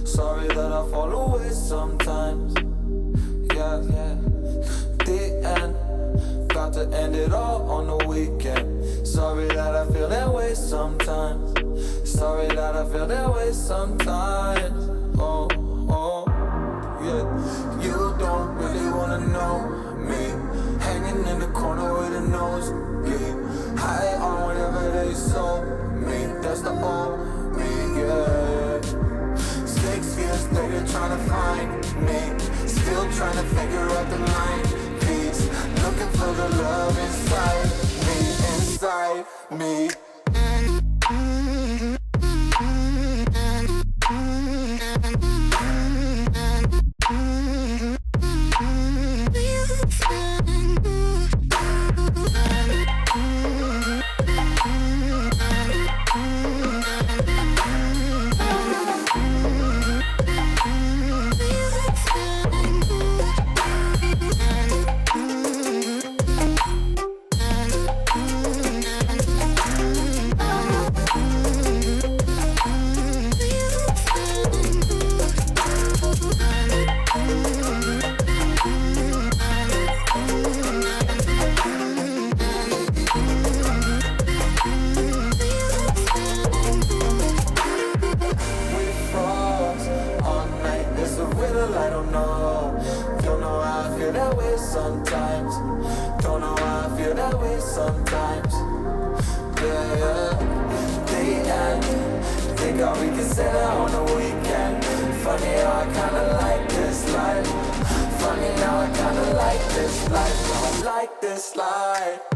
Sorry that I fall away sometimes. Yeah, yeah. The end. Got to end it all on the weekend. Sorry that I feel that way sometimes. Sorry that I feel that way sometimes. Oh, oh, yeah. You don't really wanna know me. Hanging in the corner with a nose bleed. High on whatever they sold me. That's the old me, yeah. 6 years later trying to find me. Still trying to figure out the mind piece. Looking for the love inside me, inside me. I don't know how I feel that way sometimes. Don't know how I feel that way sometimes. Yeah, yeah. The end. Think how we can set out on the weekend. Funny how I kinda like this life. Funny how I kinda like this life. Don't like this life.